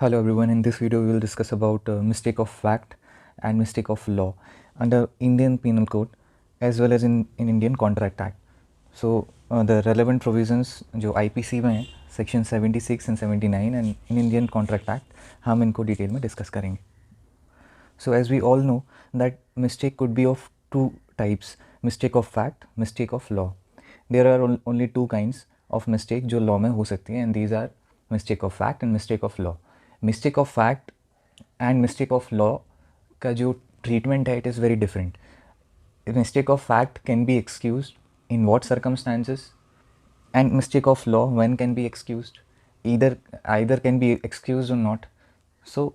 Hello everyone, in this video we will discuss about mistake of fact and mistake of law under Indian Penal Code as well as in Indian Contract Act. So the relevant provisions जो IPC में है section 76 and 79 and in Indian Contract Act हम इनको detail में discuss करेंगे. So as we all know that mistake could be of two types, mistake of fact, mistake of law. There are only two kinds of mistake जो law में हो सकती हैं and these are mistake of fact and mistake of law. Mistake of fact and mistake of law का जो treatment है it is very different. Mistake of fact can be excused in what circumstances and mistake of law when can be excused, either can be excused or not. So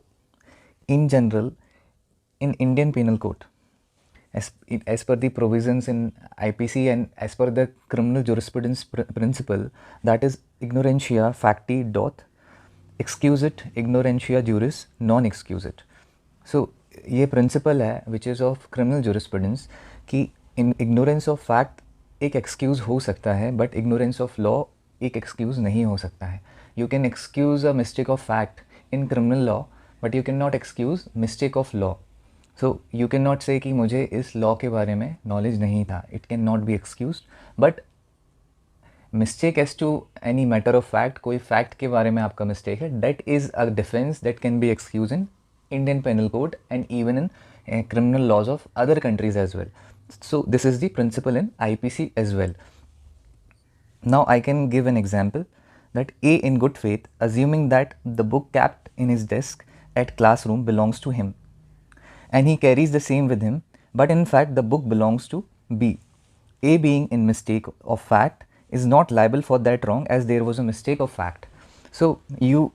in general in Indian Penal Code as per the provisions in IPC and as per the criminal jurisprudence principle, that is ignorantia facti doth excuse it, ignorantia juris non excuse it. So ये principle है which is of criminal jurisprudence कि in ignorance of fact एक excuse हो सकता है but ignorance of law एक excuse नहीं हो सकता है. You can excuse a mistake of fact in criminal law but you cannot excuse mistake of law. So you cannot say कि मुझे इस law के बारे में knowledge नहीं था. It cannot be excused. But mistake as to any matter of fact, कोई fact के बारे में आपका mistake है, that is a defense that can be excused in Indian Penal Code and even in criminal laws of other countries as well. So this is the principle in IPC as well. Now I can give an example that A in good faith, assuming that the book kept in his desk at classroom belongs to him and he carries the same with him, but in fact the book belongs to B. A being in mistake of fact is not liable for that wrong as there was a mistake of fact. So you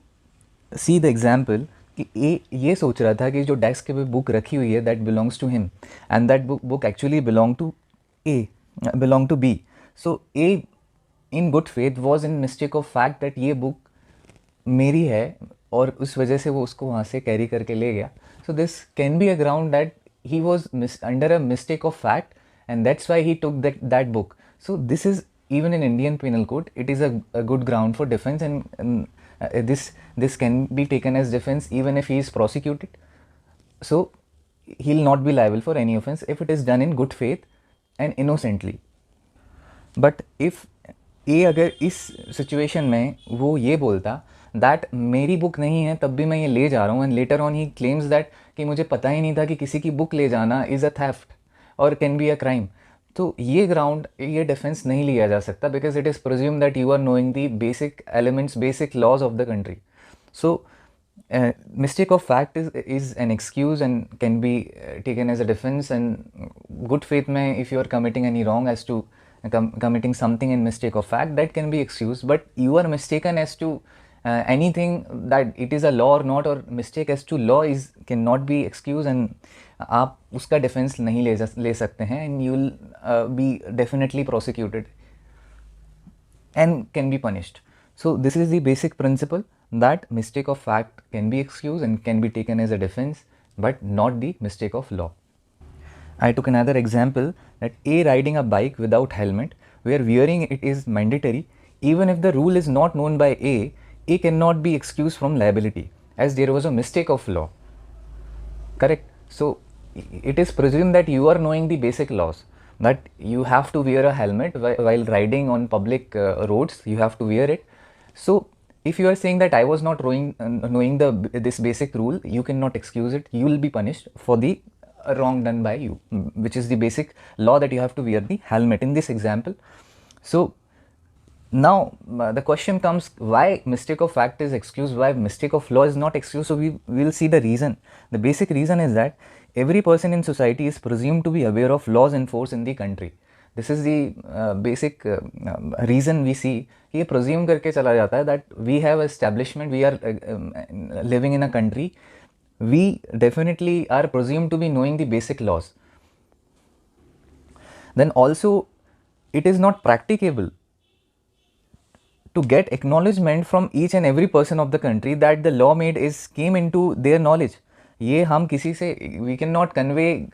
see the example कि ए ये सोच रहा था कि जो desk पे book रखी हुई है that belongs to him and that book actually belong to B. So A in good faith was in mistake of fact that ये बुक मेरी है और उस वजह से वो उसको वहाँ से कैरी करके ले गया. So this can be a ground that he was under a mistake of fact and that's why he took that book. So this is even in Indian Penal Code, it is a good ground for defense and this can be taken as defense even if he is prosecuted. So he'll not be liable for any offense if it is done in good faith and innocently. But if A अगर इस situation में वो ये बोलता that मेरी book नहीं है तब भी मैं ये ले जा रहा हूँ and later on he claims that कि मुझे पता ही नहीं था कि किसी की बुक ले जाना इज़ अ थेफ्ट और कैन बी अ क्राइम, तो ये ग्राउंड ये डिफेंस नहीं लिया जा सकता because it is presume that you are knowing the basic elements basic laws of the country. So mistake of fact is an excuse and can be taken as a defense, and good faith mein if you are committing any wrong as to committing something in mistake of fact that can be excused, but you are mistaken as to anything that it is a law or not, or mistake as to law is cannot be excused and आप उसका defence नहीं ले सकते हैं and you will be definitely prosecuted and can be punished. So this is the basic principle that mistake of fact can be excused and can be taken as a defense but not the mistake of law. I took another example that A riding a bike without helmet where wearing it is mandatory, even if the rule is not known by A cannot be excused from liability as there was a mistake of law. Correct? So it is presumed that you are knowing the basic laws, that you have to wear a helmet while riding on public roads, you have to wear it. So if you are saying that I was not knowing this basic rule, you cannot excuse it. You will be punished for the wrong done by you, which is the basic law that you have to wear the helmet in this example. So now the question comes, why mistake of fact is excused, why mistake of law is not excused? So we will see the reason. The basic reason is that every person in society is presumed to be aware of laws in force in the country. This is the basic reason we see. ये presume करके चला जाता है that we have establishment, we are living in a country, we definitely are presumed to be knowing the basic laws. Then also it is not practicable to get acknowledgement from each and every person of the country that the law made came into their knowledge. ये हम किसी से we cannot convey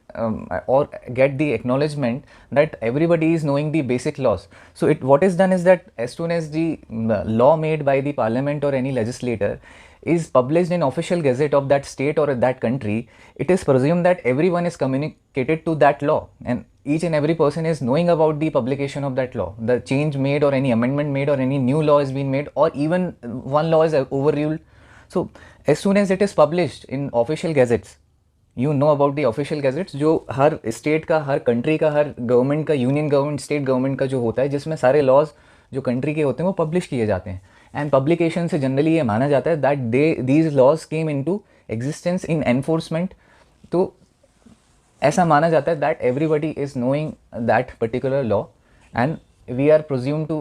or get the acknowledgement that everybody is knowing the basic laws. So what is done is that as soon as the law made by the parliament or any legislator is published in official gazette of that state or that country, it is presumed that everyone is communicated to that law, and each and every person is knowing about the publication of that law, the change made or any amendment made or any new law has been made, or even one law is overruled. So as soon as it is published in official gazettes, you know about the official gadgets, जो हर state का, हर country का, हर government का, union government, state government का जो होता है, जिसमें सारे लॉज जो कंट्री के होते हैं वो पब्लिश किए जाते हैं. एंड पब्लिकेशन से जनरली ये माना जाता है that these laws came into existence in enforcement. तो ऐसा माना जाता है that everybody is knowing that particular law, and we are presumed to,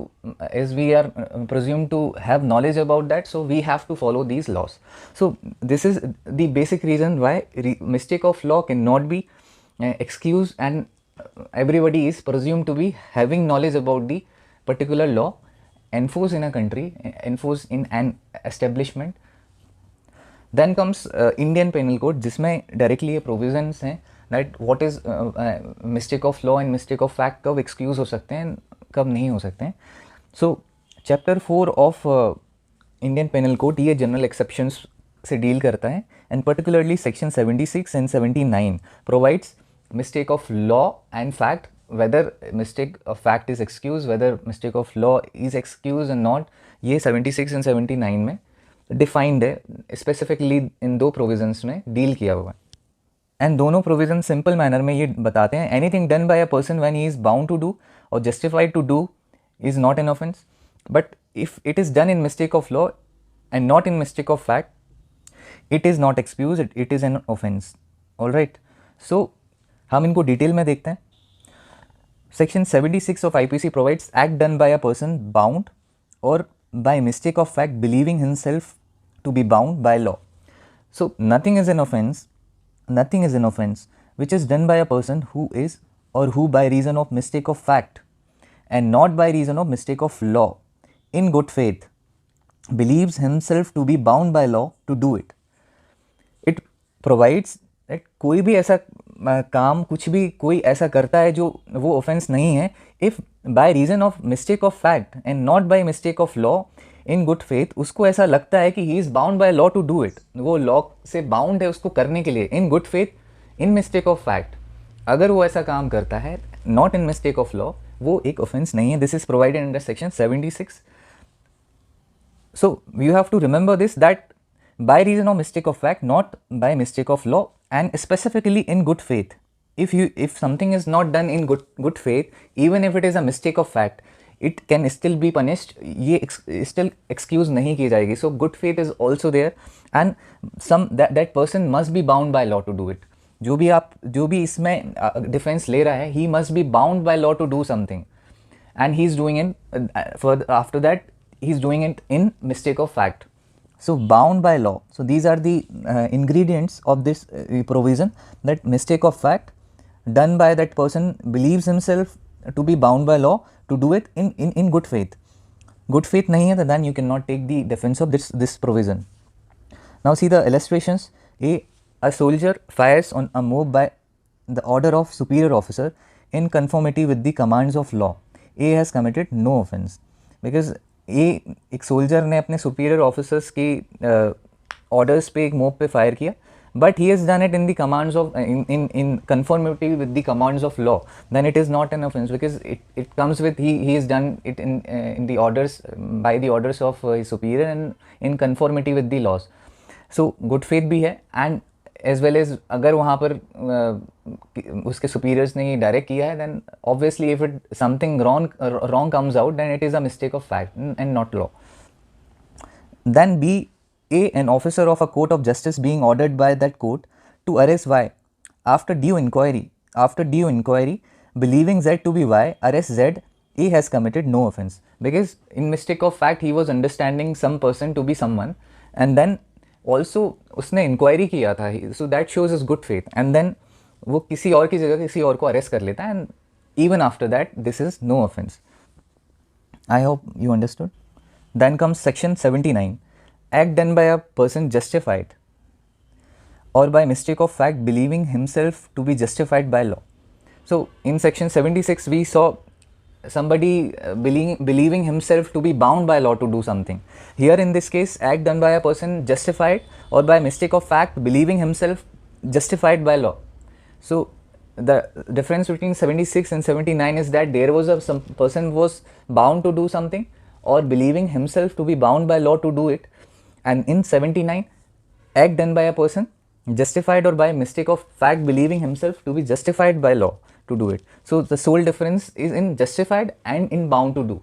as we are presumed to have knowledge about that, so we have to follow these laws. So this is the basic reason why mistake of law cannot be excused, and everybody is presumed to be having knowledge about the particular law enforced in a country, enforced in an establishment. Then comes Indian Penal Code, जिसमें directly ये provisions हैं that what is mistake of law and mistake of fact कब excuse हो सकते हैं, कब नहीं हो सकते हैं. So chapter 4 of Indian penal code ये जनरल एक्सेप्शंस से डील करता है, and particularly section 76 and 79 provides mistake of law and fact, whether mistake of fact is excuse, whether mistake of law is excuse and not. ये 76 and 79 में defined है, specifically in दो provisions में deal किया हुआ है. एंड दोनों provision simple manner में ये बताते हैं anything done by a person when he is bound to do or justified to do is not an offense, but if it is done in mistake of law and not in mistake of fact, it is not excused, it is an offense. All right, so हम इनको detail में देखते हैं. Section 76 of IPC provides act done by a person bound or by mistake of fact believing himself to be bound by law. So nothing is an offense which is done by a person who is or who by reason of mistake of fact and not by reason of mistake of law in good faith believes himself to be bound by law to do it. It provides that कोई भी ऐसा काम, कुछ भी कोई ऐसा करता है जो वो ऑफेंस नहीं है, if by reason of mistake of fact and not by mistake of law in good faith उसको ऐसा लगता है कि he is bound by law to do it, वो लॉ से बाउंड है उसको करने के लिए, in good faith, in mistake of fact, अगर वो ऐसा काम करता है not in mistake of law, वो एक ऑफेंस नहीं है. This is provided under section 76. So you have to remember this that by reason of mistake of fact, not by mistake of law, and specifically in good faith. if something is not done in good faith, even if it is a mistake of fact, it can still be punished. ये still excuse नहीं की जाएगी. So good faith is also there, and that person must be bound by law to do it. जो भी इसमें defence ले रहा है, he must be bound by law to do something, and he is doing it after that he is doing it in mistake of fact. So bound by law, so these are the ingredients of this provision, that mistake of fact done by that person believes himself to be bound by law to do it in good faith. Good faith नहीं है तो then you can not take the defence of this provision. Now see the illustrations. A soldier fires on a mob by the order of superior officer in conformity with the commands of law. A has committed no offense because एक soldier ने अपने superior officers की orders पे एक mob पे fire किया, but he has done it in the commands of in conformity with the commands of law, then it is not an offense because it comes with he has done it in the orders, by the orders of his superior and in conformity with the laws. So good faith भी है, and as well as अगर वहाँ पर उसके superiors ने direct किया है, then obviously if it something wrong comes out, then it is a mistake of fact and not law. Then B A an officer of a court of justice being ordered by that court to arrest Y after due inquiry believing Z to be Y arrest Z, A has committed no offence because in mistake of fact he was understanding some person to be someone, and then also उसने inquiry किया था, so that shows is good faith, and then वो किसी और की जगह किसी और को अरेस्ट कर लेता है, and even after that this is no offence. I hope you understood. Then comes section 79. Act done by a person justified और by mistake of fact believing himself to be justified by law. So in section 76 we saw somebody believing himself to be bound by law to do something. Here in this case, act done by a person justified or by mistake of fact believing himself justified by law. So the difference between 76 and 79 is that there was some person was bound to do something or believing himself to be bound by law to do it, and in 79, act done by a person justified or by mistake of fact believing himself to be justified by law to do it. So the sole difference is in justified and in bound to do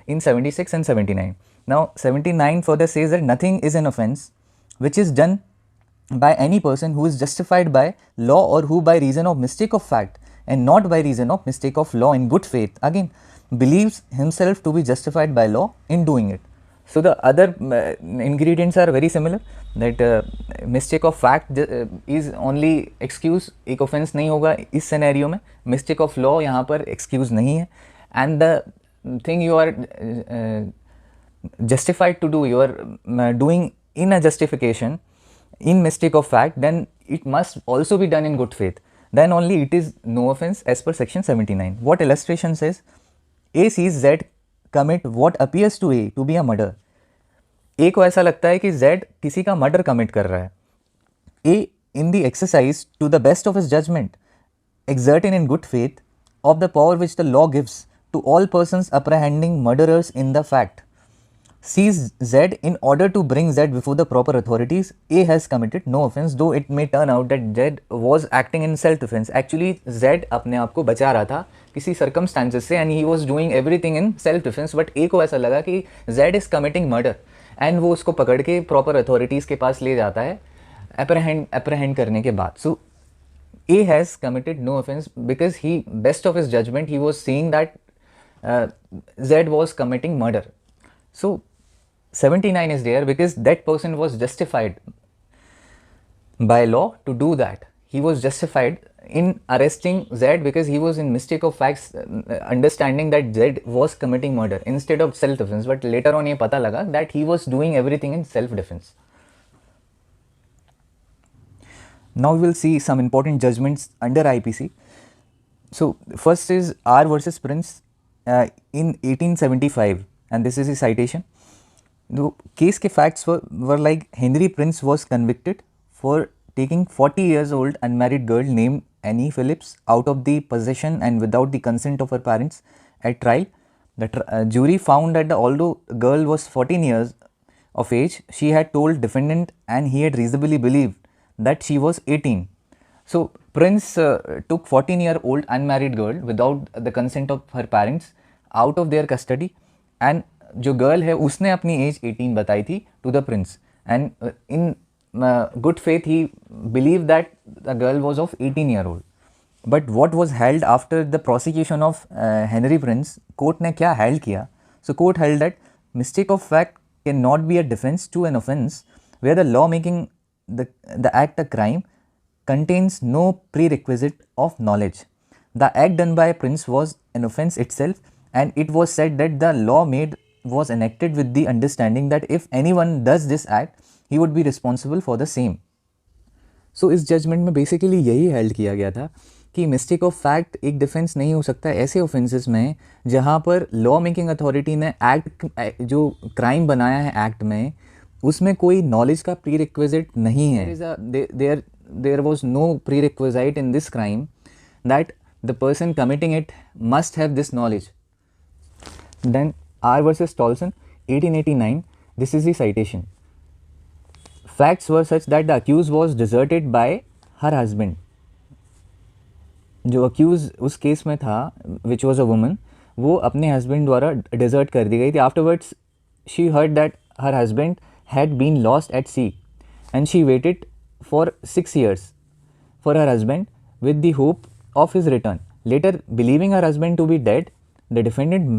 in 76 and 79. Now 79 further says that nothing is an offense which is done by any person who is justified by law or who by reason of mistake of fact and not by reason of mistake of law in good faith again believes himself to be justified by law in doing it. So the other ingredients are very similar, that mistake of fact is only excuse, एक offense नहीं होगा इस scenario में, mistake of law यहाँ पर excuse नहीं है, and the thing you are justified to do, you are doing in a justification in mistake of fact, then it must also be done in good faith, then only it is no offense as per section 79. What illustration says? A sees Z commit what appears to A to be a murder. A को ऐसा लगता है कि Z किसी का murder commit कर रहा है. A in the exercise to the best of his judgment exerting in good faith of the power which the law gives to all persons apprehending murderers in the fact sees Z in order to bring Z before the proper authorities. A has committed no offense, though it may turn out that Z was acting in self defense. Actually Z अपने आप को बचा रहा था किसी circumstances से and he was doing everything in self defense, but A को ऐसा लगा कि Z is committing murder and वो उसको पकड़ के proper authorities के पास ले जाता है apprehend करने के बाद. So A has committed no offense because he, best of his judgment, he was seeing that Z was committing murder. So 79 is there because that person was justified by law to do that. He was justified in arresting Z because he was in mistake of facts, understanding that Z was committing murder instead of self defense. But later on ये पता लगा that he was doing everything in self defense. Now we will see some important judgments under IPC. So first is R versus Prince in 1875, and this is a citation. The case के facts were like Henry Prince was convicted for taking 40 years old unmarried girl named Annie Phillips out of the possession and without the consent of her parents at trial. The jury found that although the girl was 14 years of age, she had told defendant and he had reasonably believed that she was 18. So Prince took 14-year-old unmarried girl without the consent of her parents out of their custody, and जो girl है उसने अपनी age 18 बताई थी to the Prince, and in good faith he believe that the girl was of 18-year-old. But what was held after the prosecution of Henry Prince, court ने क्या held किया? So court held that mistake of fact can not be a defence to an offence where the law making the act a crime contains no prerequisite of knowledge. The act done by Prince was an offense itself, and it was said that the law made was enacted with the understanding that if anyone does this act, he would be responsible for the same. So इस judgement में basically यही held किया गया था कि mistake of fact एक defence नहीं हो सकता ऐसे ऑफेंसेस में जहाँ पर लॉ मेकिंग अथॉरिटी ने एक्ट जो क्राइम बनाया है एक्ट में उसमें कोई नॉलेज का प्री रिक्विजिट नहीं है. There was no prerequisite in this crime that the person committing it must have this knowledge. Then R versus Tolson 1889, this is the citation. Facts were such that the accused was deserted by her husband. जो accused उस case में था which was a woman, वो अपने husband द्वारा desert कर दी गई थी. Afterwards she heard that her husband had been lost at sea and she waited for 6 years for her husband with the hope of his return. Later, believing her husband to be dead, the defendant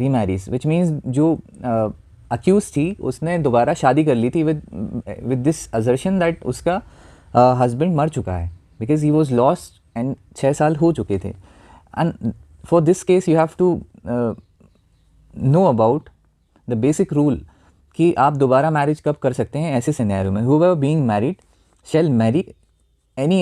remarries, which means जो accused थी उसने दोबारा शादी कर ली थी with this assertion that उसका husband मर चुका है because he was lost and 6 साल हो चुके थे. And for this case you have to know about the basic rule कि आप दोबारा मैरिज कब कर सकते हैं ऐसे सिनेरियो में. Whoever being married shall marry any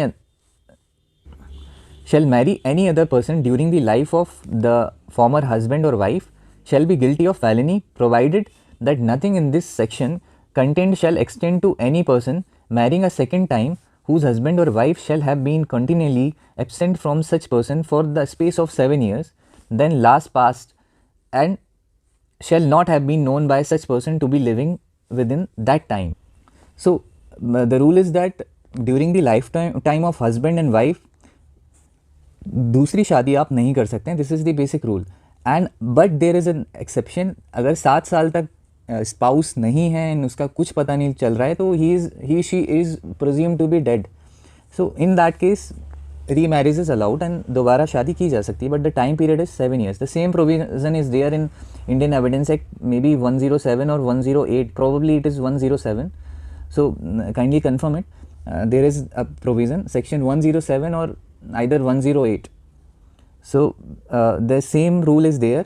shall marry any other person during the life of the former husband or wife shall be guilty of felony, provided that nothing in this section contained shall extend to any person marrying a second time whose husband or wife shall have been continually absent from such person for the space of 7 years, then last past, and shall not have been known by such person to be living within that time. So the rule is that during the lifetime of husband and wife दूसरी शादी आप नहीं कर सकते हैं. This is the basic rule. And but there is an exception. अगर 7 साल तक स्पाउस नहीं है एंड उसका कुछ पता नहीं चल रहा है तो he she is presume to be dead. So in that case remarriage is allowed and दोबारा शादी की जा सकती है, but the time period is 7 years. The same provision is there in Indian Evidence Act, may be 107 or 108, probably it is 107. So kindly confirm it. There is a provision, section 107 or either 108. So the same rule is there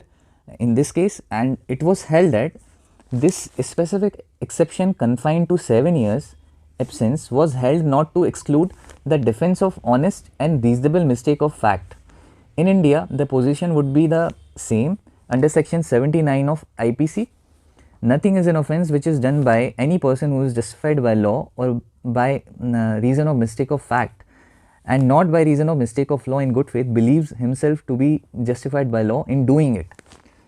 in this case, and it was held that this specific exception confined to 7 years absence was held not to exclude the defense of honest and reasonable mistake of fact. In India, the position would be the same under section 79 of IPC. Nothing is an offence which is done by any person who is justified by law or by reason of mistake of fact, and not by reason of mistake of law in good faith believes himself to be justified by law in doing it.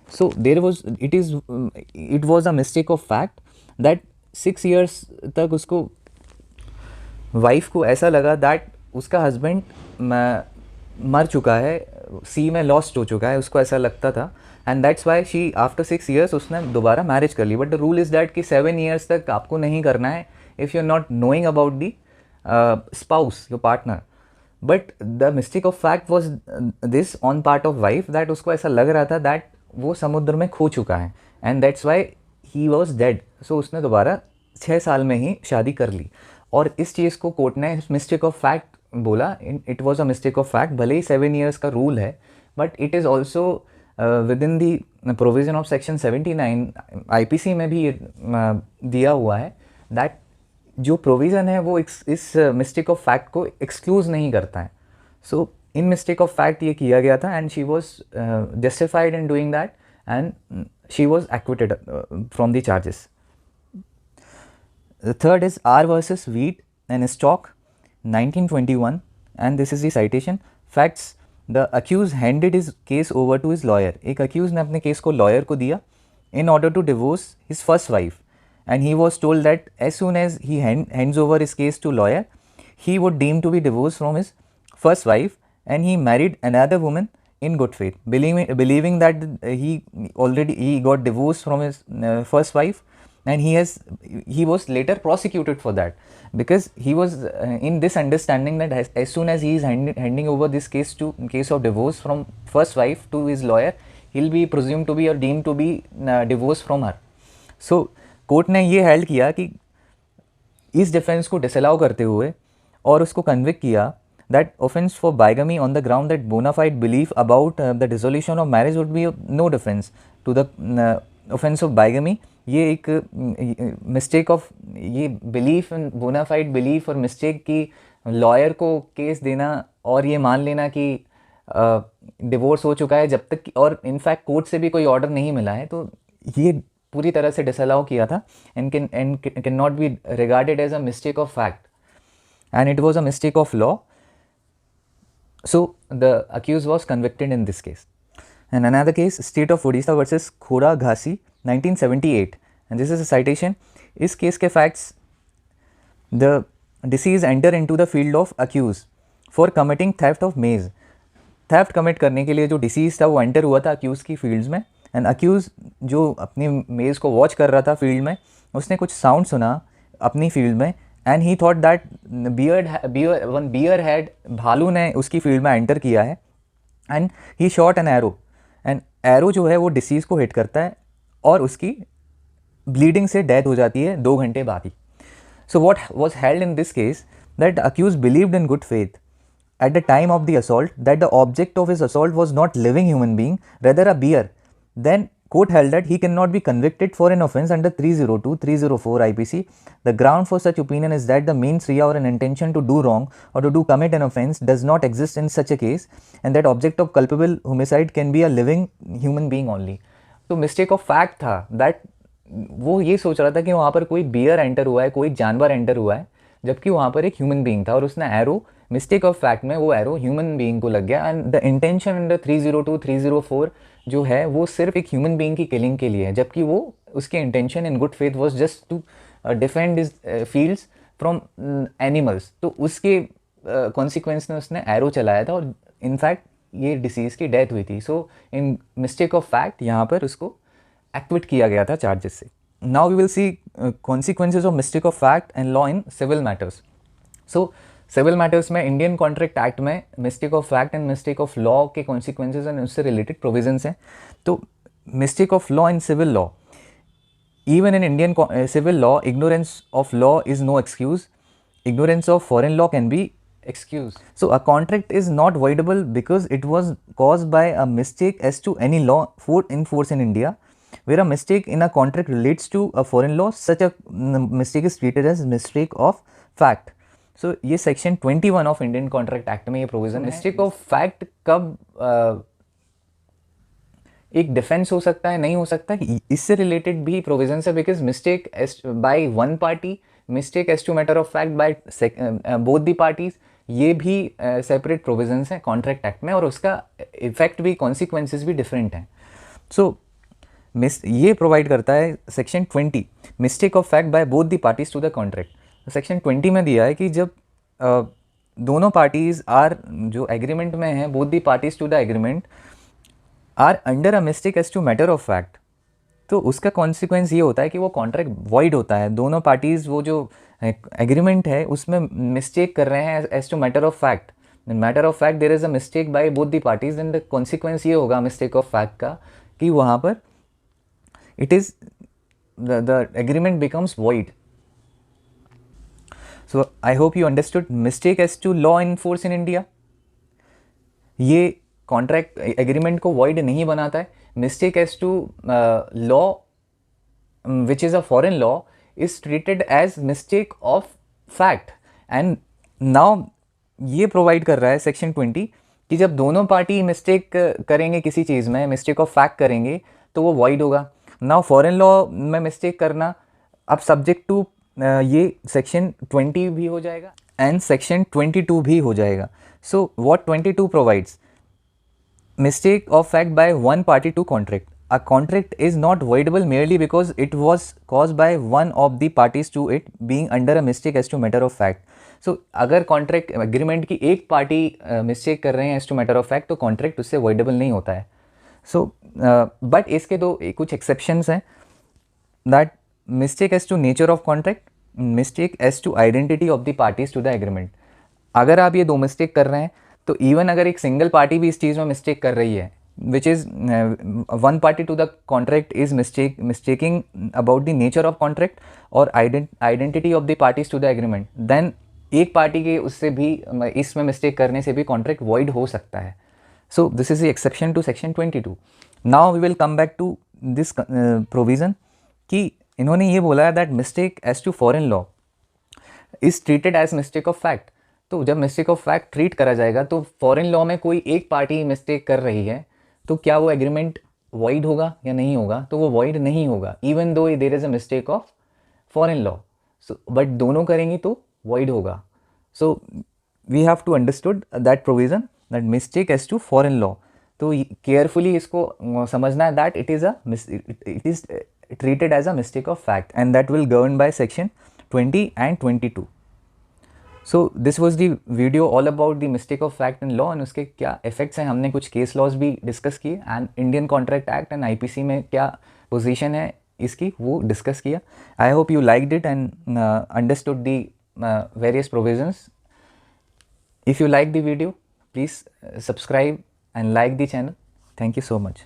So it was a mistake of fact that 6 years तक उसको wife को ऐसा लगा that उसका husband मर चुका है, सी में लॉस्ट हो चुका है, उसको ऐसा लगता था, and that's why she after 6 years उसने दोबारा मैरिज कर ली. But the rule is that कि 7 years तक आपको नहीं करना है if you are not knowing about the spouse, your partner. But the mistake of fact was this on part of wife that उसको ऐसा लग रहा था दैट वो समुद्र में खो चुका है and that's why he was dead. So उसने दोबारा 6 साल में ही शादी कर ली. और इस चीज़ को कोर्ट ने मिस्टेक ऑफ फैक्ट बोला. It was a mistake of fact. भले ही 7 years का रूल है, but it is also with in the provision of section 79 IPC में भी दिया हुआ है दैट जो प्रोविज़न है वो इस मिस्टेक ऑफ फैक्ट को एक्सक्लूज नहीं करता है. सो इन मिस्टेक ऑफ फैक्ट ये किया गया था and she was justified in doing that and she was acquitted from the charges. The third is R versus Wheat and Stock, 1921, and this is the citation. Facts: the accused handed his case over to his lawyer. एक accused ने अपने case को lawyer को दिया in order to divorce his first wife, and he was told that as soon as he hands over his case to lawyer, he would deem to be divorced from his first wife, and he married another woman in good faith, believing that he got divorced from his first wife. And he was later prosecuted for that because he was in this understanding that as soon as he is handing over this case of divorce from first wife to his lawyer, he'll be presumed to be or deemed to be divorced from her. So court ने ये held किया कि इस defence को disallow करते हुए और उसको कन्विक्ट किया that offense for bigamy on the ground that bona fide belief about the dissolution of marriage would be no defense to the offense of bigamy. ये एक मिस्टेक ऑफ ये बिलीफ बोनाफाइड बिलीफ और mistake की lawyer को case देना और ये मान लेना कि डिवोर्स हो चुका है जब तक और इनफैक्ट कोर्ट से भी कोई ऑर्डर नहीं मिला है, तो ये पूरी तरह से डिसअलाउ किया था and can not be regarded as a mistake of fact and it was a mistake of law. So the accuse was convicted in this case. And another case, State of Odisha versus Khora Ghasi, 1978, and this is a citation. इस case के facts: the deceased enter into the field of accused for committing theft of maize. theft commit करने के लिए जो deceased था वो enter हुआ था accused की fields में, and accused जो अपनी maize को watch कर रहा था field में, उसने कुछ sound सुना अपनी field में and he thought that one bear had भालू ने उसकी field में enter किया है and he shot an arrow. And arrow जो है वो डिसीज़ को हिट करता है और उसकी ब्लीडिंग से डेथ हो जाती है 2 घंटे बाद ही. So what was held in this case that accuse believed in good faith at the time of the assault that the object of his assault was not living human being rather a bear. Then court held that he cannot be convicted for an offence under 302, 304 IPC. The ground for such opinion is that the mens rea or an intention to do wrong or to commit an offence does not exist in such a case, and that object of culpable homicide can be a living human being only. तो mistake of fact था that वो ये सोच रहा था कि वहाँ पर कोई बियर एंटर हुआ है, कोई जानवर एंटर हुआ है, जबकि वहाँ पर एक ह्यूमन बीइंग था और उसने एरो, मिस्टेक ऑफ फैक्ट में वो एरो ह्यूमन बीइंग को लग गया। एंड द इंटेंशन अंडर 302, 304 जो है वो सिर्फ एक ह्यूमन बीइंग की किलिंग के लिए है, जबकि वो उसकी intention in good faith was just to defend his fields from animals. तो उसके कॉन्सिक्वेंस में उसने एरो चलाया था और इनफैक्ट ये डिसीज़ की डेथ हुई थी। So in mistake of fact यहाँ पर उसको एक्विट किया गया था चार्जेस से। Now we will see consequences of mistake of fact and law in civil matters. So civil matters में इंडियन कॉन्ट्रैक्ट एक्ट में mistake of fact and mistake of law के कॉन्सिक्वेंसेज एंड उससे related provisions हैं। तो mistake of law in civil law, even in Indian civil law, ignorance of law is no excuse. Ignorance of foreign law can be excused. So a contract is not voidable because it was caused by a mistake as to any law in force in India. Where a mistake in a contract relates to a foreign law, such a mistake is treated as mistake of fact. So ये section 21 of Indian Contract Act में ये provision है। Mistake of fact कब एक defence हो सकता है, नहीं हो सकता, इससे रिलेटेड भी प्रोविजन है। Because mistake by one party, mistake as to matter of fact by both the parties, ये भी सेपरेट प्रोविजंस हैं कॉन्ट्रैक्ट एक्ट में और उसका इफेक्ट भी, कॉन्सिक्वेंसेज भी डिफरेंट हैं। सो ये प्रोवाइड करता है section 20, mistake of fact by both the parties to the contract. Section 20 में दिया है कि जब दोनों पार्टीज आर जो एग्रीमेंट में हैं, both the parties to the agreement are under a mistake as to matter of fact, तो उसका कॉन्सिक्वेंस ये होता है कि वो कॉन्ट्रैक्ट वॉइड होता है। दोनों पार्टीज़ वो जो एग्रीमेंट है उसमें मिस्टेक कर रहे हैं as to matter of fact. Matter of fact there is a mistake by both the parties, and the consequence ये होगा मिस्टेक ऑफ फैक्ट का कि वहाँ पर it is the agreement becomes void. So I hope you understood mistake as to law in force in India. ये contract agreement को void नहीं बनाता है। Mistake as to law which is a foreign law is treated as mistake of fact. And now ये provide कर रहा है section 20 कि जब दोनों पार्टी मिस्टेक करेंगे किसी चीज़ में, मिस्टेक ऑफ फैक्ट करेंगे, तो वो वॉइड होगा। नाउ फॉरेन लॉ में मिस्टेक करना अब सब्जेक्ट टू ये सेक्शन 20 भी हो जाएगा एंड सेक्शन 22 भी हो जाएगा। So what 22 provides, mistake of fact by one party to contract. A contract is not voidable merely because it was caused by one of the parties to it being under a mistake as to matter of fact. So अगर contract agreement की एक party mistake कर रहे हैं as to matter of fact, तो contract उससे voidable नहीं होता है। सो बट इसके दो कुछ एक्सेप्शंस हैं, that mistake as to nature of contract, mistake as to identity of the parties to the agreement. अगर आप ये दो मिस्टेक कर रहे हैं तो इवन अगर एक सिंगल पार्टी भी इस चीज़ में मिस्टेक कर रही है, which is one party to the contract is mistaking about the nature of contract और identity of the parties to the agreement, then एक पार्टी के उससे भी इसमें मिस्टेक करने से भी कॉन्ट्रैक्ट वॉइड हो सकता है। So this is the exception to section 22। Now we will come back to this provision कि इन्होंने ये बोला है that mistake as to foreign law is treated as mistake of fact. तो जब मिस्टेक ऑफ फैक्ट ट्रीट करा जाएगा तो फॉरेन लॉ में कोई एक पार्टी मिस्टेक कर रही है तो क्या वो एग्रीमेंट वॉइड होगा या नहीं होगा? तो वो वॉइड नहीं होगा, even though there is a mistake of foreign law. So but दोनों करेंगी तो वॉइड होगा। So we have to understood that provision that mistake as to foreign law. तो केयरफुली इसको समझना है that it is treated as a mistake of fact and that will govern by section 20 and 22. So this was the video all about the mistake of fact in law and उसके क्या effects हैं। हमने कुछ case laws भी discuss किए and Indian Contract Act and IPC में क्या position है इसकी वो discuss किया। I hope you liked it and understood the various provisions. If you like the video, please subscribe and like the channel. Thank you so much.